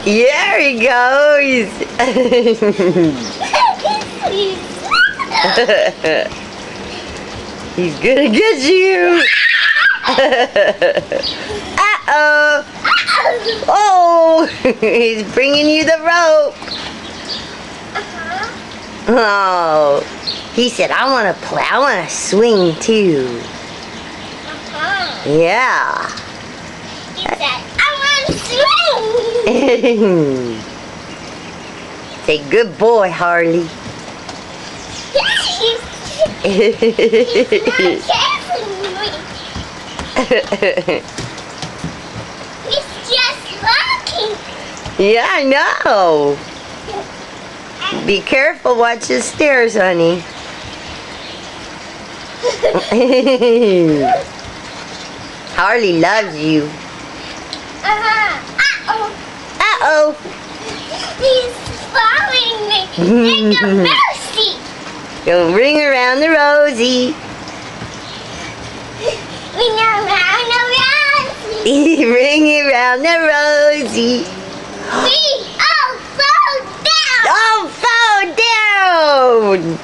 There he goes. He's gonna get you. Uh-oh. Oh, he's bringing you the rope. Oh, he said, I want to play. I want to swing too. Yeah. He said, I want to swing. Say, good boy, Harley. He's not careful. He's just walking. Yeah, I know. Be careful, watch the stairs, honey. Harley loves you. Uh-oh. Uh-oh. He's following me like a mousey. Go ring around the rosy. Ring around the rosy. Ring around the rosy. We all fall down. Oh, fall down.